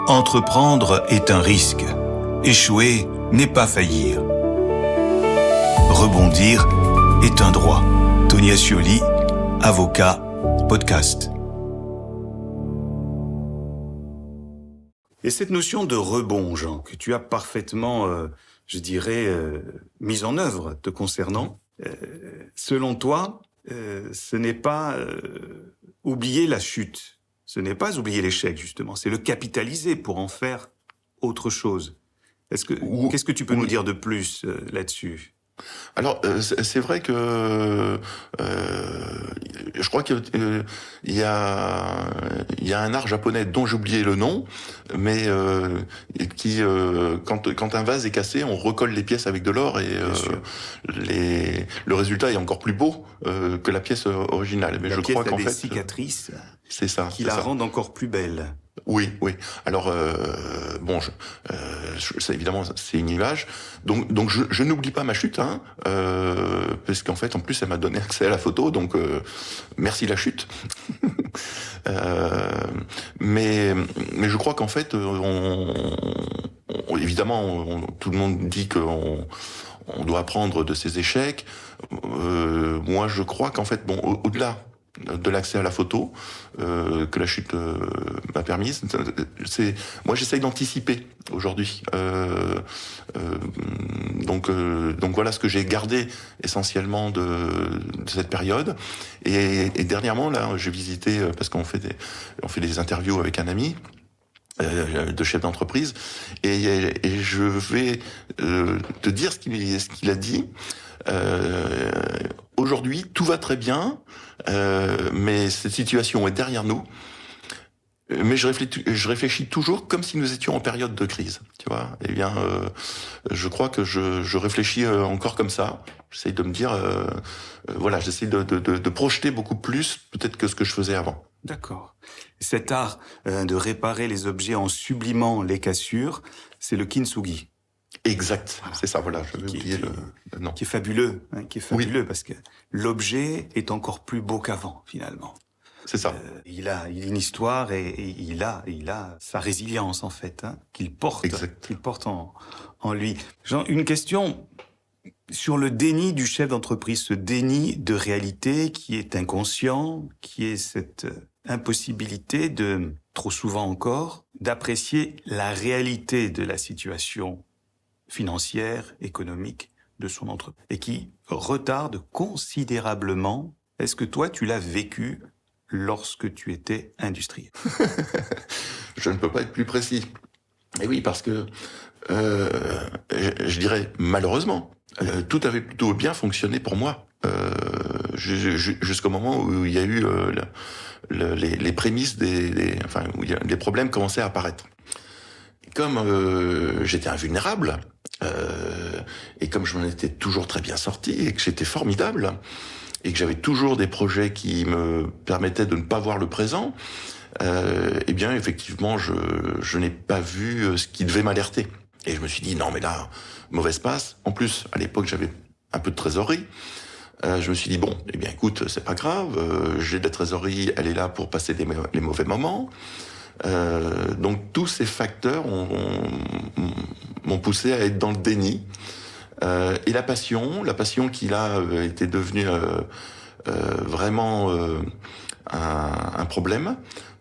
Entreprendre est un risque. Échouer n'est pas faillir. Rebondir est un droit. Tony Ascioli, avocat, podcast. Et cette notion de rebond, Jean, que tu as parfaitement, mise en œuvre te concernant, selon toi, ce n'est pas oublier la chute. Ce n'est pas oublier l'échec, justement. C'est le capitaliser pour en faire autre chose. Qu'est-ce que tu peux nous dire de plus là-dessus ? Alors, c'est vrai que je crois qu'il y a un art japonais dont j'ai oublié le nom, mais qui, quand un vase est cassé, on recolle les pièces avec de l'or et le résultat est encore plus beau que la pièce originale. Mais la je pièce crois qu'en a des fait, cicatrices c'est ça, qui la rendent encore plus belle. Oui. Alors ça évidemment c'est une image. Donc je n'oublie pas ma chute, parce qu'en fait en plus elle m'a donné accès à la photo. Donc merci la chute. Mais je crois qu'en fait évidemment tout le monde dit qu'on doit apprendre de ses échecs. Moi je crois qu'en fait au-delà de l'accès à la photo que la chute m'a permise. Moi j'essaye d'anticiper aujourd'hui. Donc voilà ce que j'ai gardé essentiellement de cette période. Et dernièrement là, j'ai visité parce qu'on fait des interviews avec un ami de chef d'entreprise et je vais te dire ce qu'il a dit. Aujourd'hui, tout va très bien, mais cette situation est derrière nous. Mais je réfléchis toujours comme si nous étions en période de crise, tu vois. Eh bien, je crois que je réfléchis encore comme ça. J'essaye de me dire, j'essaie de projeter beaucoup plus peut-être que ce que je faisais avant. D'accord. Cet art de réparer les objets en sublimant les cassures, c'est le kintsugi. Exact, voilà. C'est ça, voilà, j'avais oublié le nom. Qui est fabuleux, parce que l'objet est encore plus beau qu'avant, finalement. C'est ça. Il a une histoire et il a sa résilience, en fait, qu'il porte en lui. Jean, une question sur le déni du chef d'entreprise, ce déni de réalité qui est inconscient, qui est cette impossibilité de, trop souvent encore, d'apprécier la réalité de la situation financière, économique de son entreprise, et qui retarde considérablement. Est-ce que toi, tu l'as vécu lorsque tu étais industriel ? Je ne peux pas être plus précis. Et oui, parce que, je dirais malheureusement, tout avait plutôt bien fonctionné pour moi, jusqu'au moment où il y a eu les prémices où les problèmes commençaient à apparaître. Comme j'étais invulnérable, et comme je m'en étais toujours très bien sorti, et que j'étais formidable, et que j'avais toujours des projets qui me permettaient de ne pas voir le présent, eh bien effectivement je n'ai pas vu ce qui devait m'alerter. Et je me suis dit non mais là, mauvaise passe. En plus, à l'époque j'avais un peu de trésorerie. Je me suis dit bon, eh bien écoute, c'est pas grave, j'ai de la trésorerie, elle est là pour passer les mauvais moments. Donc tous ces facteurs m'ont poussé à être dans le déni. Et la passion qui là était devenue vraiment un problème,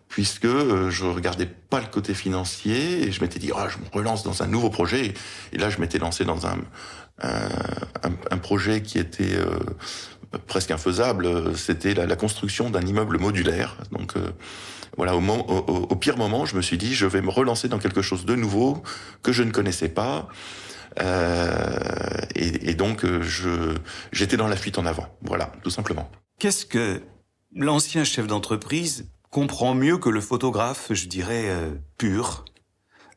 puisque je regardais pas le côté financier et je m'étais dit je me relance dans un nouveau projet. Et là je m'étais lancé dans un projet qui était presque infaisable. C'était la construction d'un immeuble modulaire. Donc voilà, au pire moment, je me suis dit, je vais me relancer dans quelque chose de nouveau que je ne connaissais pas. Et donc, j'étais dans la fuite en avant. Voilà, tout simplement. Qu'est-ce que l'ancien chef d'entreprise comprend mieux que le photographe, je dirais, pur,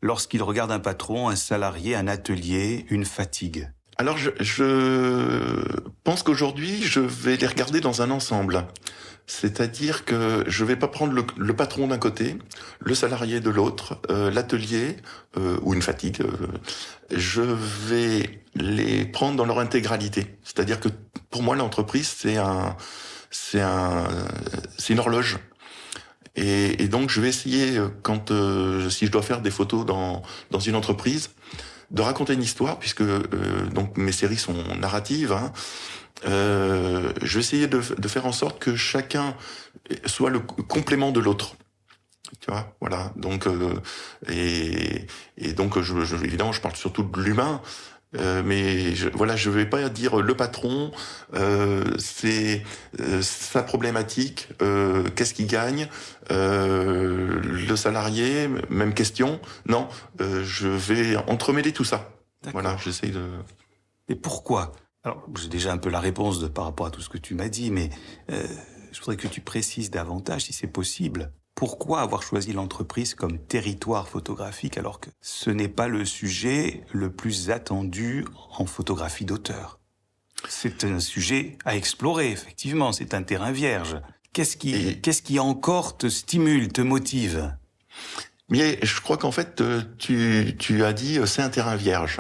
lorsqu'il regarde un patron, un salarié, un atelier, une fatigue ? Alors, je pense qu'aujourd'hui, je vais les regarder dans un ensemble. C'est-à-dire que je vais pas prendre le patron d'un côté, le salarié de l'autre, l'atelier ou une fatigue. Je vais les prendre dans leur intégralité. C'est-à-dire que pour moi, l'entreprise, c'est une horloge. Et donc, je vais essayer, si je dois faire des photos dans une entreprise, de raconter une histoire, puisque donc mes séries sont narratives. Hein. Je vais essayer de faire en sorte que chacun soit le complément de l'autre. Tu vois, voilà. Donc donc évidemment, je parle surtout de l'humain. Mais je vais pas dire le patron, c'est sa problématique, qu'est-ce qu'il gagne, le salarié, même question. Non, je vais entremêler tout ça. D'accord. Voilà, j'essaye de... Et pourquoi? Alors, j'ai déjà un peu la réponse par rapport à tout ce que tu m'as dit, mais je voudrais que tu précises davantage, si c'est possible. Pourquoi avoir choisi l'entreprise comme territoire photographique alors que ce n'est pas le sujet le plus attendu en photographie d'auteur? C'est un sujet à explorer, effectivement, c'est un terrain vierge. Qu'est-ce qui encore te stimule, te motive? Mais je crois qu'en fait, tu as dit c'est un terrain vierge.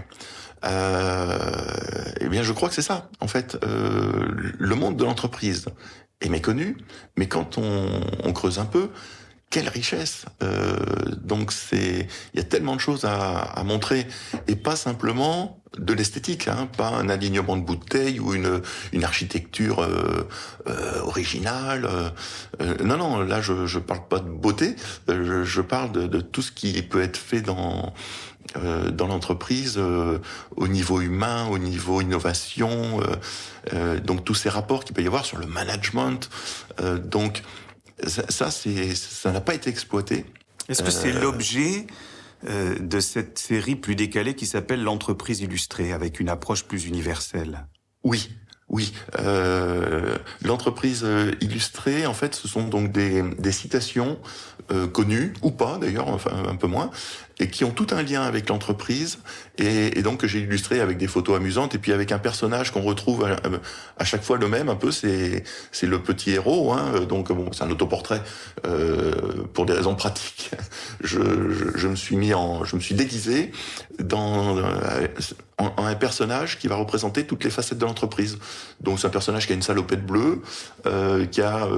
Eh bien, je crois que c'est ça. En fait, le monde de l'entreprise est méconnu, mais quand on creuse un peu, quelle richesse. Donc il y a tellement de choses à montrer, et pas simplement de l'esthétique, hein, pas un alignement de bouteilles ou une architecture originale. Non, là je parle pas de beauté, je parle de tout ce qui peut être fait dans l'entreprise, au niveau humain, au niveau innovation, donc tous ces rapports qu'il peut y avoir sur le management. Donc ça n'a pas été exploité. Est-ce que c'est l'objet de cette série plus décalée qui s'appelle L'entreprise illustrée, avec une approche plus universelle? Oui. L'entreprise illustrée, en fait, ce sont donc des citations connues, ou pas d'ailleurs, enfin un peu moins, et qui ont tout un lien avec l'entreprise, et donc que j'ai illustré avec des photos amusantes, et puis avec un personnage qu'on retrouve à chaque fois le même, un peu, c'est le petit héros, hein, donc bon, c'est un autoportrait pour des raisons pratiques. Je me suis déguisé en un personnage qui va représenter toutes les facettes de l'entreprise. Donc c'est un personnage qui a une salopette bleue, qui a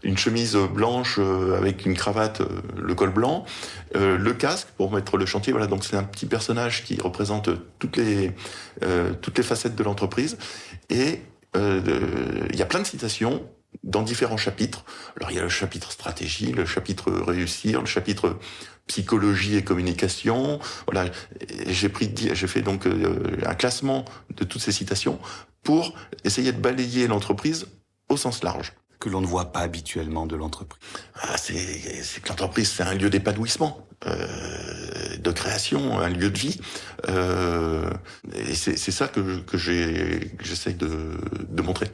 une chemise blanche avec une cravate, le col blanc, le casque pour mettre le chantier. Voilà, donc c'est un petit personnage qui représente toutes les facettes de l'entreprise. Et il y a plein de citations dans différents chapitres. Alors il y a le chapitre stratégie, le chapitre réussir, le chapitre psychologie et communication. Voilà, j'ai fait donc un classement de toutes ces citations pour essayer de balayer l'entreprise au sens large. Que l'on ne voit pas habituellement de l'entreprise. C'est que l'entreprise, c'est un lieu d'épanouissement, de création, un lieu de vie. Et c'est ça que j'essaye de montrer.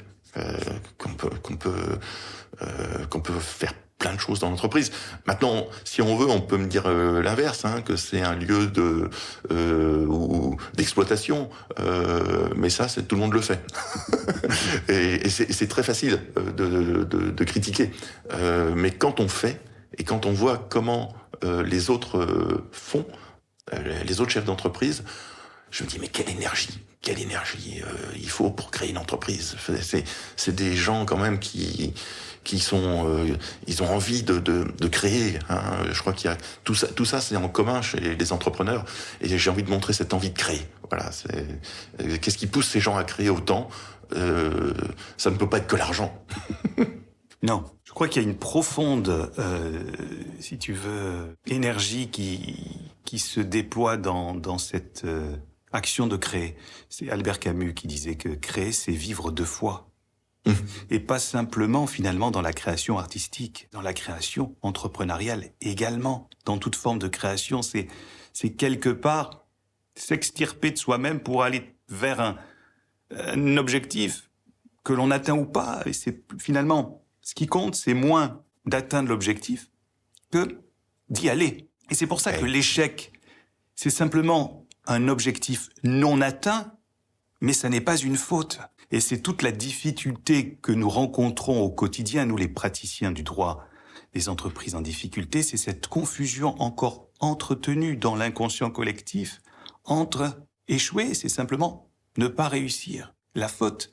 Qu'on peut faire plein de choses dans l'entreprise. Maintenant, si on veut, on peut me dire l'inverse, hein, que c'est un lieu d'exploitation. Mais ça, tout le monde le fait. et c'est très facile de critiquer. Mais quand on fait et quand on voit comment les autres font, les autres chefs d'entreprise, je me dis mais quelle énergie il faut pour créer une entreprise. C'est des gens quand même qui sont ils ont envie de créer, hein. Je crois qu'il y a tout ça c'est en commun chez les entrepreneurs, et j'ai envie de montrer cette envie de créer. Voilà, qu'est-ce qui pousse ces gens à créer autant? Ça ne peut pas être que l'argent. Non, je crois qu'il y a une profonde, si tu veux, énergie qui se déploie dans cette action de créer. C'est Albert Camus qui disait que créer, c'est vivre deux fois. Et pas simplement, finalement, dans la création artistique, dans la création entrepreneuriale également. Dans toute forme de création, c'est quelque part s'extirper de soi-même pour aller vers un objectif que l'on atteint ou pas. Et c'est finalement, ce qui compte, c'est moins d'atteindre l'objectif que d'y aller. Et c'est pour ça que l'échec, c'est simplement un objectif non atteint, mais ça n'est pas une faute. Et c'est toute la difficulté que nous rencontrons au quotidien, nous les praticiens du droit des entreprises en difficulté, c'est cette confusion encore entretenue dans l'inconscient collectif entre échouer, c'est simplement ne pas réussir. La faute,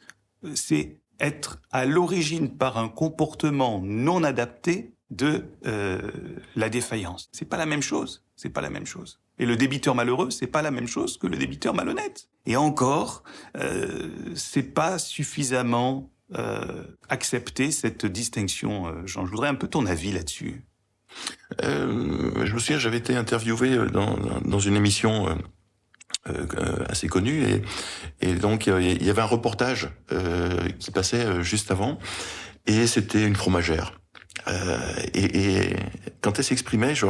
c'est être à l'origine par un comportement non adapté de la défaillance. C'est pas la même chose. C'est pas la même chose. Et le débiteur malheureux, c'est pas la même chose que le débiteur malhonnête. Et encore, c'est pas suffisamment accepté cette distinction. Jean, je voudrais un peu ton avis là-dessus. Je me souviens, j'avais été interviewé dans une émission assez connue et donc il y avait un reportage qui passait juste avant et c'était une fromagère. Et quand elle s'exprimait, je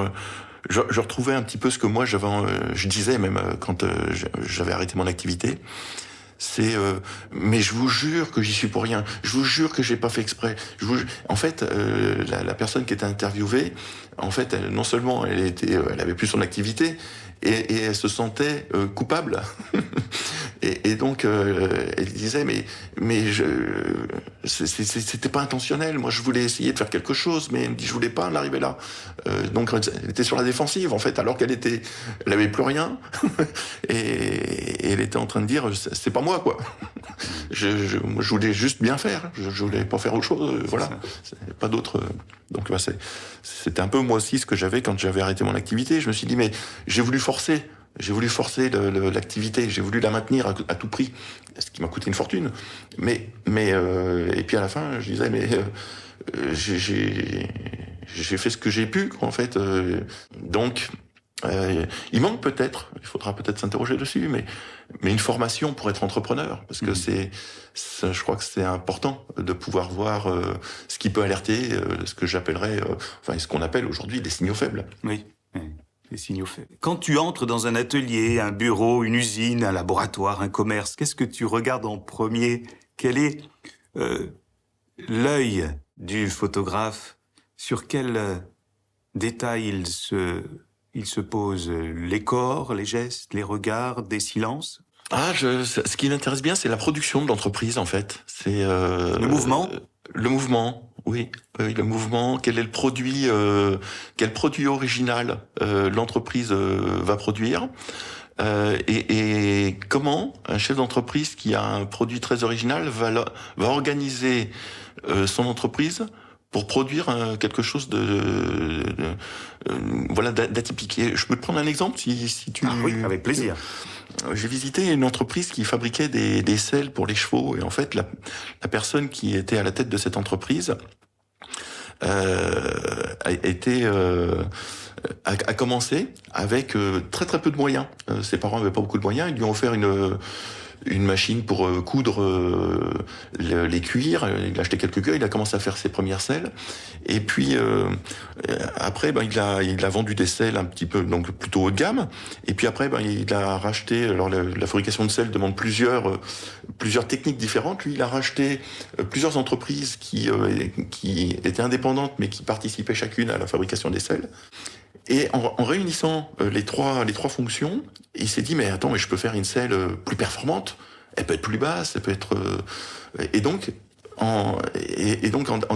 retrouvais un petit peu ce que moi je disais même quand j'avais arrêté mon activité. C'est mais je vous jure que j'y suis pour rien. Je vous jure que j'ai pas fait exprès. En fait, la personne qui était interviewée, en fait, non seulement elle avait plus son activité et elle se sentait coupable. et donc elle disait mais c'était pas intentionnel. Moi, je voulais essayer de faire quelque chose, mais elle me dit je voulais pas en arriver là. Donc elle était sur la défensive en fait, alors elle avait plus rien et elle était en train de dire c'est pas moi quoi. Je voulais juste bien faire. Je voulais pas faire autre chose. Voilà, pas d'autre. Donc c'était un peu moi aussi ce que j'avais quand j'avais arrêté mon activité. Je me suis dit mais j'ai voulu forcer l'activité, j'ai voulu la maintenir à tout prix, ce qui m'a coûté une fortune. Mais et puis à la fin, je disais j'ai fait ce que j'ai pu, en fait. Donc il manque peut-être, il faudra peut-être s'interroger dessus, mais une formation pour être entrepreneur, parce que je crois que c'est important de pouvoir voir ce qui peut alerter, ce que j'appellerais, ce qu'on appelle aujourd'hui des signaux faibles. Oui. Les signaux faibles. Quand tu entres dans un atelier, un bureau, une usine, un laboratoire, un commerce, qu'est-ce que tu regardes en premier? Quel est l'œil du photographe? Sur quel détail il se pose? Les corps, les gestes, les regards, des silences? Ce qui m'intéresse bien, c'est la production de l'entreprise, en fait. C'est le mouvement. Le mouvement, oui, le mouvement. Quel est le produit, quel produit original l'entreprise va produire, et comment un chef d'entreprise qui a un produit très original va organiser son entreprise pour produire quelque chose d'atypique. Et je peux te prendre un exemple si tu... Ah oui, avec plaisir. J'ai visité une entreprise qui fabriquait des selles pour les chevaux, et en fait la personne qui était à la tête de cette entreprise a commencé avec très très peu de moyens. Ses parents avaient pas beaucoup de moyens, ils lui ont offert une machine pour coudre les cuirs. Il a acheté quelques cuirs, il a commencé à faire ses premières selles. Et puis après, il a vendu des selles un petit peu, donc plutôt haut de gamme. Et puis après, il a racheté. Alors la fabrication de selles demande plusieurs techniques différentes. Lui, il a racheté plusieurs entreprises qui étaient indépendantes, mais qui participaient chacune à la fabrication des selles. Et en réunissant les trois fonctions, il s'est dit mais attends, mais je peux faire une selle plus performante, elle peut être plus basse, elle peut être et donc en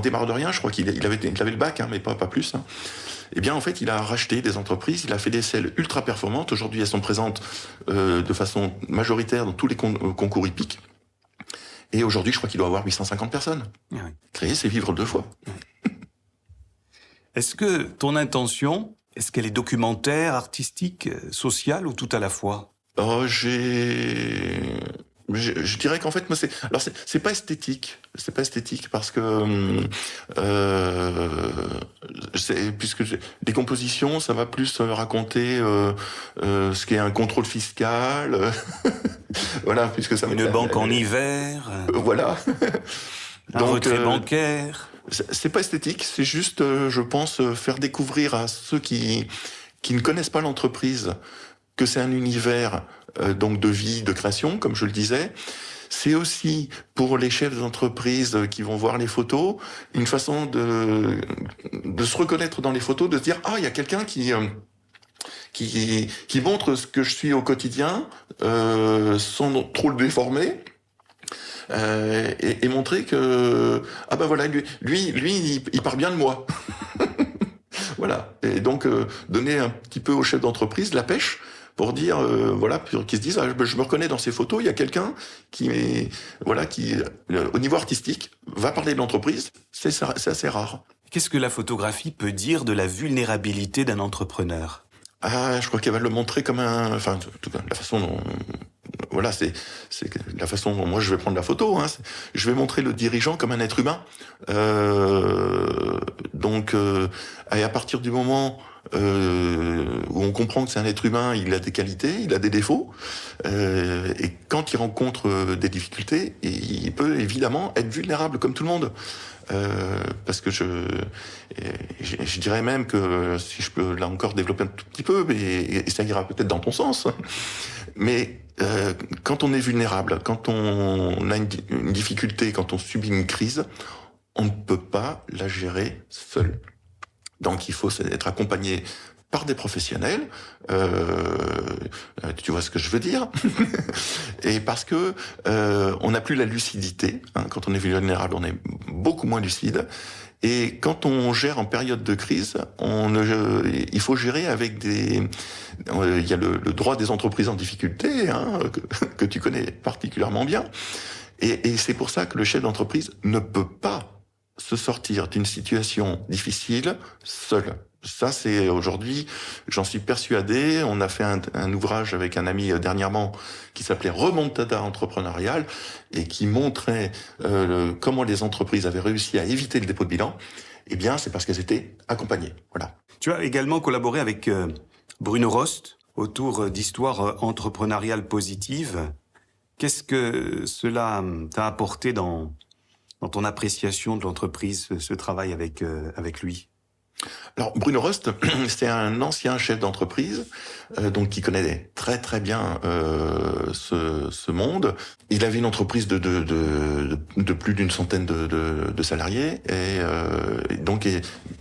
démarrant de rien, je crois qu'il avait le bac, mais pas plus. Eh bien en fait, il a racheté des entreprises, il a fait des selles ultra performantes. Aujourd'hui, elles sont présentes de façon majoritaire dans tous les concours hippiques. Et aujourd'hui, je crois qu'il doit avoir 850 personnes. Ah oui. Créer, c'est vivre deux fois. Est-ce que ton intention, est-ce qu'elle est documentaire, artistique, sociale ou tout à la fois? Je dirais qu'en fait, moi, c'est pas esthétique. C'est pas esthétique parce que puisque les compositions, ça va plus raconter ce qu'est un contrôle fiscal. Voilà, puisque ça une banque en hiver. Voilà. Un retrait bancaire. C'est pas esthétique, c'est juste, je pense, faire découvrir à ceux qui ne connaissent pas l'entreprise que c'est un univers donc de vie, de création, comme je le disais. C'est aussi pour les chefs d'entreprise qui vont voir les photos une façon de se reconnaître dans les photos, de se dire il y a quelqu'un qui montre ce que je suis au quotidien sans trop le déformer. Et montrer que lui il parle bien de moi. Voilà, et donc donner un petit peu aux chefs d'entreprise la pêche pour dire qu'ils se disent je me reconnais dans ces photos, il y a quelqu'un qui au niveau artistique va parler de l'entreprise, c'est assez rare. Qu'est-ce que la photographie peut dire de la vulnérabilité d'un entrepreneur? Ah, je crois qu'elle va le montrer comme un... Enfin, en tout cas, la façon dont... Voilà, c'est la façon dont moi je vais prendre la photo. Hein. Je vais montrer le dirigeant comme un être humain. Et à partir du moment où on comprend que c'est un être humain, il a des qualités, il a des défauts, et quand il rencontre des difficultés, il peut évidemment être vulnérable comme tout le monde. Parce que je dirais même que si je peux là encore développer un tout petit peu, et ça ira peut-être dans ton sens, mais quand on est vulnérable, quand on a une difficulté, quand on subit une crise, on ne peut pas la gérer seul. Donc il faut être accompagné par des professionnels, tu vois ce que je veux dire, et parce que on n'a plus la lucidité, hein, quand on est vulnérable, on est beaucoup moins lucide, et quand on gère en période de crise, il faut gérer avec il y a le droit des entreprises en difficulté, hein, que tu connais particulièrement bien, et c'est pour ça que le chef d'entreprise ne peut pas se sortir d'une situation difficile seul. Ça, c'est aujourd'hui, j'en suis persuadé. On a fait un ouvrage avec un ami dernièrement qui s'appelait Remontada entrepreneuriale et qui montrait comment les entreprises avaient réussi à éviter le dépôt de bilan. Eh bien, c'est parce qu'elles étaient accompagnées. Voilà. Tu as également collaboré avec Bruno Rost autour d'histoires entrepreneuriales positives. Qu'est-ce que cela t'a apporté dans ton appréciation de l'entreprise, ce travail avec lui? Alors Bruno Rost, c'est un ancien chef d'entreprise, donc qui connaît très très bien ce monde. Il avait une entreprise de plus d'une centaine de salariés, et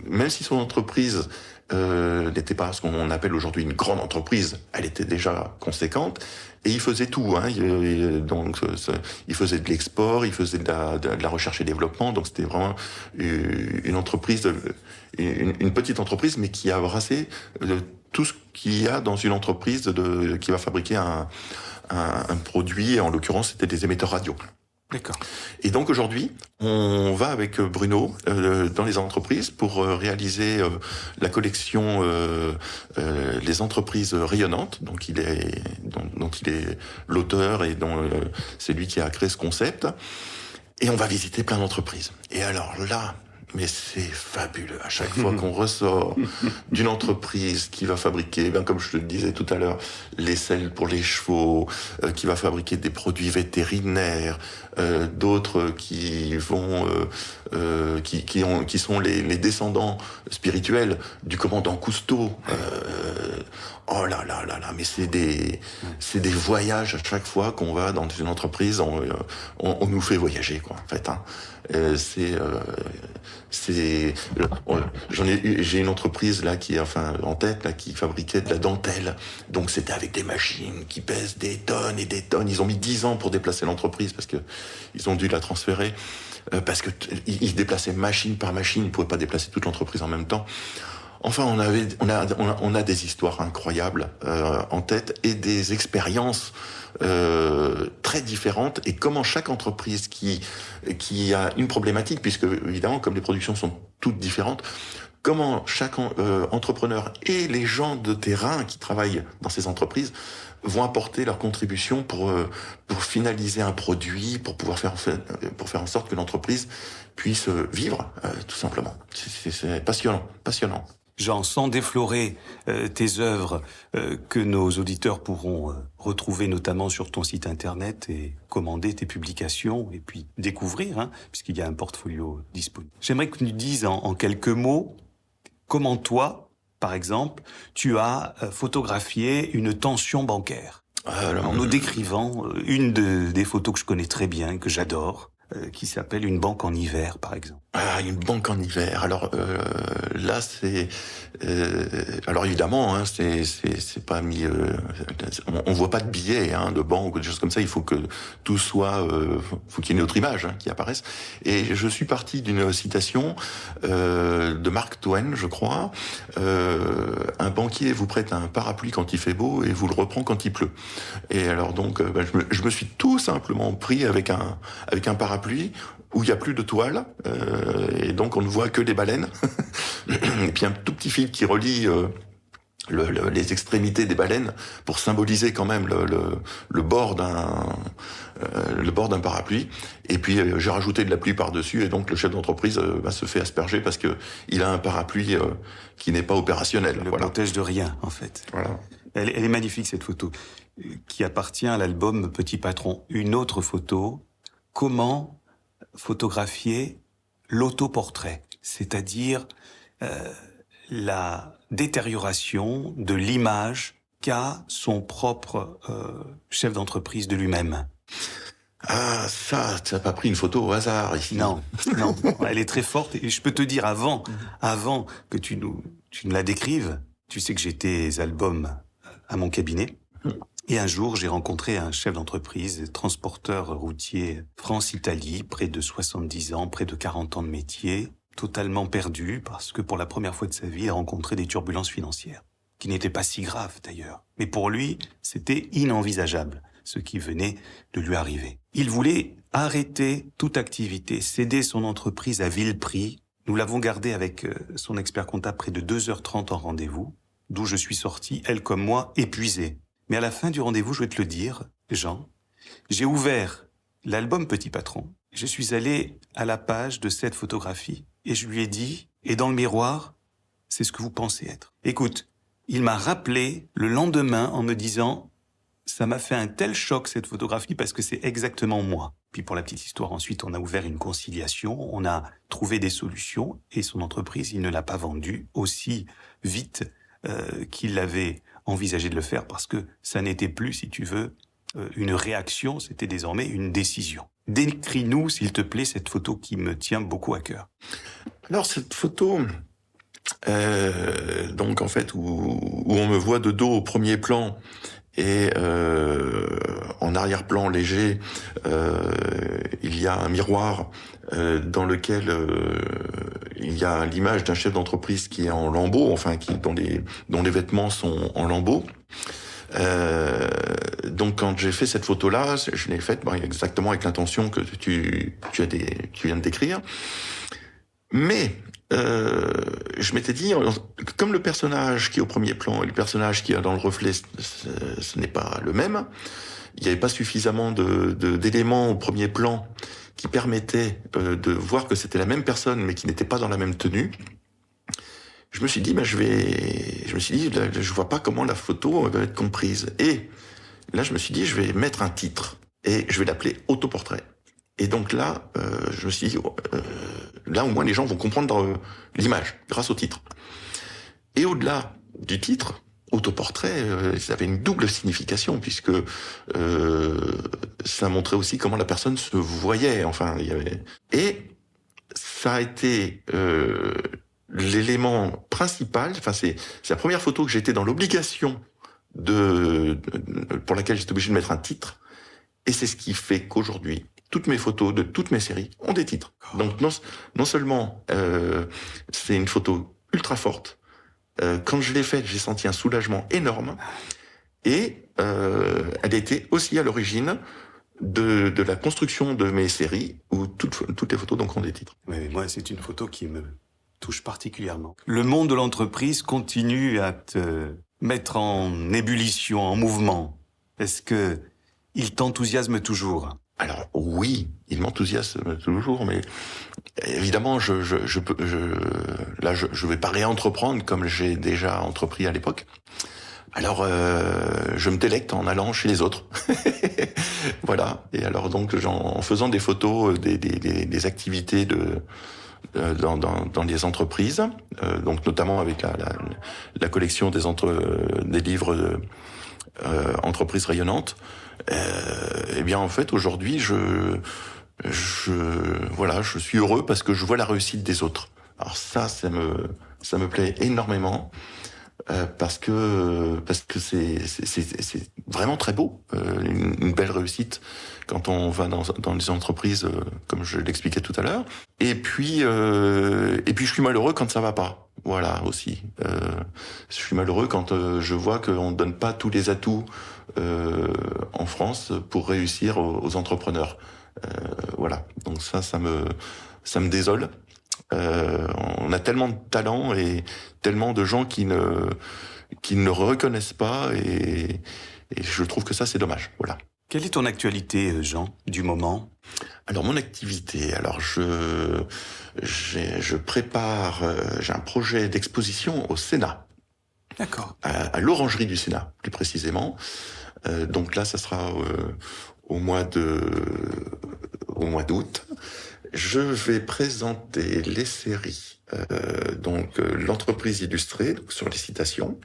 même si son entreprise n'était pas ce qu'on appelle aujourd'hui une grande entreprise, elle était déjà conséquente. Et il faisait tout, hein. Il faisait de l'export, il faisait de la recherche et développement. Donc c'était vraiment une entreprise, une petite entreprise, mais qui a brassé tout ce qu'il y a dans une entreprise qui va fabriquer un produit. En l'occurrence, c'était des émetteurs radio. D'accord. Et donc aujourd'hui, on va avec Bruno dans les entreprises pour réaliser la collection Les entreprises rayonnantes. Donc il est l'auteur et c'est lui qui a créé ce concept. Et on va visiter plein d'entreprises. Et alors là, mais c'est fabuleux. À chaque fois qu'on ressort d'une entreprise qui va fabriquer, comme je te le disais tout à l'heure, les selles pour les chevaux, qui va fabriquer des produits vétérinaires, d'autres qui sont les descendants spirituels du commandant Cousteau. Oh là là là là, mais c'est des voyages à chaque fois qu'on va dans une entreprise, on nous fait voyager, quoi, en fait, hein. J'ai une entreprise là en tête là, qui fabriquait de la dentelle. Donc c'était avec des machines qui pèsent des tonnes et des tonnes. Ils ont mis 10 ans pour déplacer l'entreprise parce que ils ont dû la transférer parce que ils déplaçaient machine par machine, ils pouvaient pas déplacer toute l'entreprise en même temps. Enfin, on a des histoires incroyables en tête et des expériences très différentes, et comment chaque entreprise qui a une problématique, puisque évidemment comme les productions sont toutes différentes, comment chaque entrepreneur et les gens de terrain qui travaillent dans ces entreprises vont apporter leur contribution pour finaliser un produit, pour faire en sorte que l'entreprise puisse vivre, tout simplement. C'est passionnant. Jean, sans déflorer tes œuvres que nos auditeurs pourront retrouver notamment sur ton site internet et commander tes publications et puis découvrir, hein, puisqu'il y a un portfolio disponible. J'aimerais que tu nous dises en quelques mots comment toi, par exemple, tu as photographié une tension bancaire. En nous décrivant une des photos que je connais très bien, que j'adore, qui s'appelle Une banque en hiver, par exemple. Ah, une banque en hiver. Alors là, alors évidemment, hein, c'est pas mis. On voit pas de billets, hein, de banque ou des choses comme ça. Il faut que tout soit. Faut qu'il y ait une autre image, hein, qui apparaisse. Et je suis parti d'une citation de Mark Twain, je crois. Un banquier vous prête un parapluie quand il fait beau et vous le reprend quand il pleut. Et alors donc, je me suis tout simplement pris avec un parapluie où il y a plus de toile, et donc on ne voit que les baleines. Et puis un tout petit fil qui relie les extrémités des baleines pour symboliser quand même le bord d'un parapluie. Et puis j'ai rajouté de la pluie par-dessus, et donc le chef d'entreprise se fait asperger parce que il a un parapluie qui n'est pas opérationnel. Le protège de rien, en fait. Voilà. Elle est magnifique, cette photo, qui appartient à l'album Petit Patron. Une autre photo, comment photographier l'autoportrait, c'est-à-dire la détérioration de l'image qu'a son propre chef d'entreprise de lui-même. Ah, ça n'a pas pris une photo au hasard ici. Non, elle est très forte. Et je peux te dire, avant que tu nous la décrives, tu sais que j'ai tes albums à mon cabinet. Et un jour, j'ai rencontré un chef d'entreprise, transporteur routier France-Italie, près de 70 ans, près de 40 ans de métier, totalement perdu parce que pour la première fois de sa vie, il a rencontré des turbulences financières, qui n'étaient pas si graves d'ailleurs. Mais pour lui, c'était inenvisageable, ce qui venait de lui arriver. Il voulait arrêter toute activité, céder son entreprise à vil prix. Nous l'avons gardé avec son expert comptable près de 2h30 en rendez-vous, d'où je suis sorti, elle comme moi, épuisée. Mais à la fin du rendez-vous, je vais te le dire, Jean, j'ai ouvert l'album Petit Patron. Je suis allé à la page de cette photographie et je lui ai dit, et dans le miroir, c'est ce que vous pensez être. Écoute, il m'a rappelé le lendemain en me disant, ça m'a fait un tel choc cette photographie parce que c'est exactement moi. Puis pour la petite histoire, ensuite, on a ouvert une conciliation, on a trouvé des solutions et son entreprise, il ne l'a pas vendue aussi vite qu'il l'avait envisagé de le faire parce que ça n'était plus, si tu veux, une réaction, c'était désormais une décision. Décris-nous, s'il te plaît, cette photo qui me tient beaucoup à cœur. Alors cette photo, donc en fait où on me voit de dos au premier plan et en arrière-plan léger, il y a un miroir dans lequel il y a l'image d'un chef d'entreprise qui est en lambeaux, enfin dont les vêtements sont en lambeaux. Donc quand j'ai fait cette photo-là, je l'ai faite exactement avec l'intention que tu viens de décrire. Mais je m'étais dit, comme le personnage qui est au premier plan et le personnage qui est dans le reflet, ce n'est pas le même, il n'y avait pas suffisamment d'éléments au premier plan qui permettaient de voir que c'était la même personne mais qui n'était pas dans la même tenue. Je me suis dit, je vois pas comment la photo va être comprise. Et là, je me suis dit, je vais mettre un titre et je vais l'appeler autoportrait. Et donc là, je me suis dit, là au moins les gens vont comprendre l'image grâce au titre. Et au-delà du titre, autoportrait, ça avait une double signification puisque ça montrait aussi comment la personne se voyait. Enfin, il y avait et ça a été l'élément principal. Enfin, c'est la première photo que j'ai été dans l'obligation pour laquelle j'étais obligé de mettre un titre. Et c'est ce qui fait qu'aujourd'hui, toutes mes photos de toutes mes séries ont des titres. Donc non seulement c'est une photo ultra forte, quand je l'ai faite, j'ai senti un soulagement énorme, et elle était aussi à l'origine de la construction de mes séries où toutes les photos donc ont des titres. Oui, moi c'est une photo qui me touche particulièrement. Le monde de l'entreprise continue à te mettre en ébullition, en mouvement. Est-ce que il t'enthousiasme toujours? Alors oui, il m'enthousiasme toujours, mais évidemment, je vais pas réentreprendre comme j'ai déjà entrepris à l'époque. Alors, je me délecte en allant chez les autres. Voilà. Et alors donc, en faisant des photos des activités dans les entreprises, donc notamment avec la collection des livres entreprises rayonnantes. Eh bien en fait aujourd'hui je suis heureux parce que je vois la réussite des autres. Alors ça me plaît énormément parce que c'est vraiment très beau, une belle réussite quand on va dans les entreprises comme je l'expliquais tout à l'heure. Et puis je suis malheureux quand ça va pas. Voilà aussi. Je suis malheureux quand je vois qu'on ne donne pas tous les atouts en France pour réussir aux entrepreneurs. Voilà. Donc ça me désole. On a tellement de talent et tellement de gens qui ne le reconnaissent pas et je trouve que ça c'est dommage. Voilà. Quelle est ton actualité, Jean, du moment? Alors mon activité, je prépare, j'ai un projet d'exposition au Sénat, D'accord. à l'Orangerie du Sénat plus précisément. Donc là, ça sera au mois d'août. Je vais présenter les séries, l'entreprise illustrée, donc sur les citations.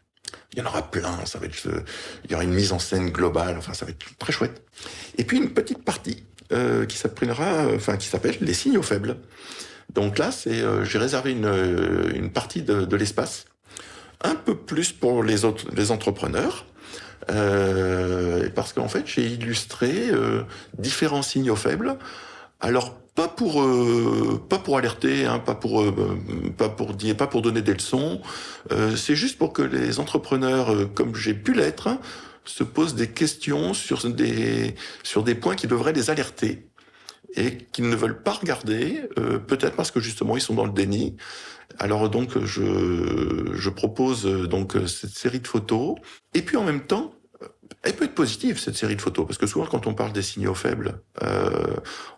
Il y en aura plein, il y aura une mise en scène globale, enfin ça va être très chouette. Et puis une petite partie qui s'appelle les signaux faibles. Donc là, j'ai réservé une partie de l'espace, un peu plus pour les entrepreneurs, parce qu'en fait j'ai illustré différents signaux faibles. Alors pas pour alerter, hein, pas pour donner des leçons. C'est juste pour que les entrepreneurs, comme j'ai pu l'être, hein, se posent des questions sur des points qui devraient les alerter et qu'ils ne veulent pas regarder, peut-être parce que justement ils sont dans le déni. Alors donc je propose donc cette série de photos et puis en même temps elle peut être positive, cette série de photos, parce que souvent, quand on parle des signaux faibles,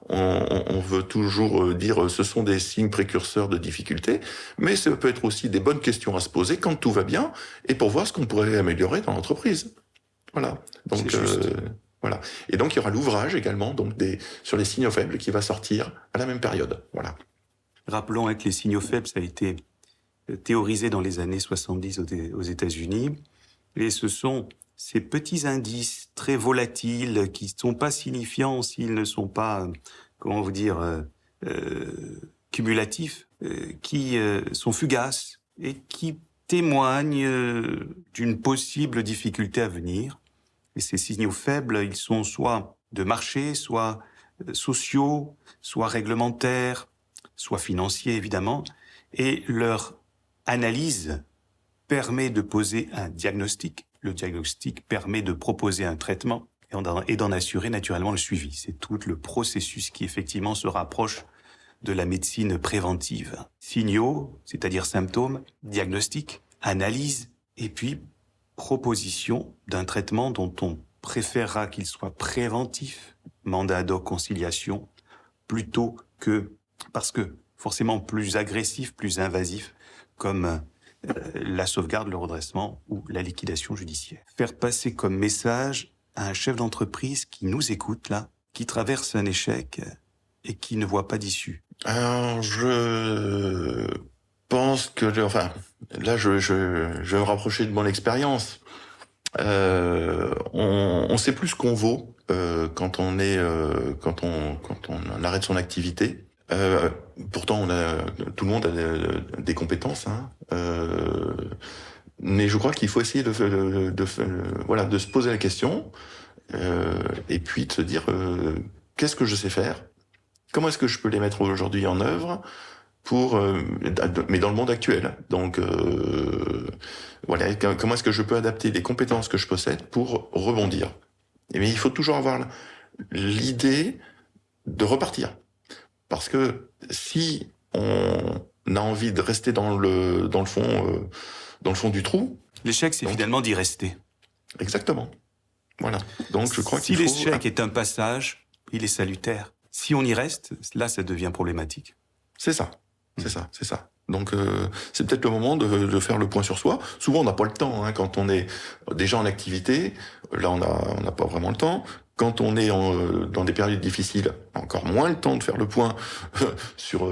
on veut toujours dire ce sont des signes précurseurs de difficultés, mais ça peut être aussi des bonnes questions à se poser quand tout va bien, et pour voir ce qu'on pourrait améliorer dans l'entreprise. Voilà. Donc, voilà. Et donc, il y aura l'ouvrage également, sur les signaux faibles, qui va sortir à la même période. Voilà. Rappelons que les signaux faibles, ça a été théorisé dans les années 70 aux États-Unis, et ce sont ces petits indices très volatiles qui ne sont pas signifiants s'ils ne sont pas, cumulatifs, qui sont fugaces et qui témoignent d'une possible difficulté à venir. Et ces signaux faibles, ils sont soit de marché, soit sociaux, soit réglementaires, soit financiers évidemment, et leur analyse permet de poser un diagnostic. Le diagnostic permet de proposer un traitement et d'en assurer naturellement le suivi. C'est tout le processus qui effectivement se rapproche de la médecine préventive. Signaux, c'est-à-dire symptômes, diagnostic, analyse, et puis proposition d'un traitement dont on préférera qu'il soit préventif, mandat ad hoc conciliation, plutôt que, parce que forcément plus agressif, plus invasif, comme la sauvegarde, le redressement ou la liquidation judiciaire. Faire passer comme message à un chef d'entreprise qui nous écoute là, qui traverse un échec et qui ne voit pas d'issue. Alors, je pense que, là, je vais me rapprocher de mon expérience. On sait plus ce qu'on vaut quand on arrête son activité. Pourtant, tout le monde a des compétences, hein. Mais je crois qu'il faut essayer de se poser la question et puis de se dire qu'est-ce que je sais faire, comment est-ce que je peux les mettre aujourd'hui en œuvre mais dans le monde actuel. Donc comment est-ce que je peux adapter les compétences que je possède pour rebondir. Mais il faut toujours avoir l'idée de repartir. Parce que si on a envie de rester dans le fond du trou... L'échec, c'est finalement d'y rester. Exactement. Voilà. Donc je crois si l'échec est un passage, il est salutaire. Si on y reste, là, ça devient problématique. C'est ça. C'est ça. Donc c'est peut-être le moment de faire le point sur soi. Souvent, on n'a pas le temps, hein, quand on est déjà en activité. Là, on n'a pas vraiment le temps. Quand on est dans des périodes difficiles, encore moins le temps de faire le point sur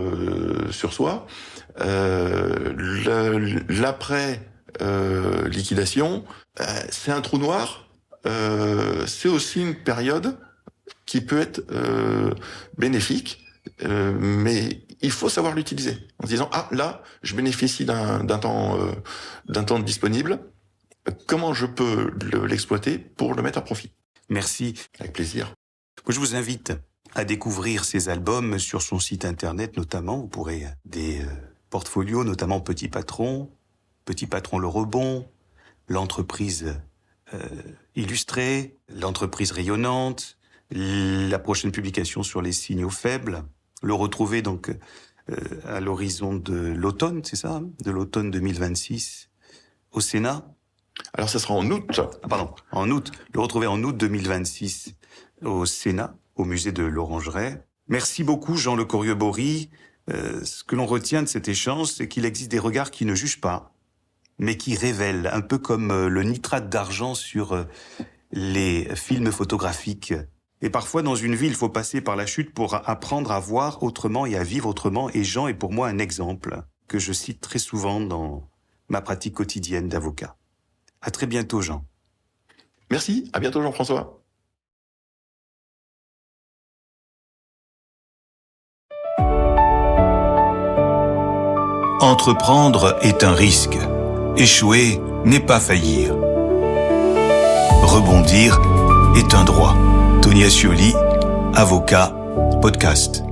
soi. L'après liquidation, c'est un trou noir. C'est aussi une période qui peut être bénéfique, mais il faut savoir l'utiliser en se disant là, je bénéficie d'un temps disponible. Comment je peux l'exploiter pour le mettre à profit? Merci. Avec plaisir. Je vous invite à découvrir ces albums sur son site internet notamment. Vous pourrez des portfolios, notamment Petit Patron le Rebond, l'entreprise illustrée, l'entreprise rayonnante, la prochaine publication sur les signaux faibles, le retrouver donc à l'horizon de l'automne, c'est ça, de l'automne 2026 au Sénat. Alors ça sera en août. En août. Le retrouver en août 2026 au Sénat, au musée de l'Orangerie. Merci beaucoup Jean Le Courieux-Bory. Ce que l'on retient de cet échange, c'est qu'il existe des regards qui ne jugent pas, mais qui révèlent, un peu comme le nitrate d'argent sur les films photographiques. Et parfois, dans une vie, il faut passer par la chute pour apprendre à voir autrement et à vivre autrement. Et Jean est pour moi un exemple que je cite très souvent dans ma pratique quotidienne d'avocat. À très bientôt, Jean. Merci, à bientôt Jean-François. Entreprendre est un risque. Échouer n'est pas faillir. Rebondir est un droit. Tony Ascioli, avocat, podcast.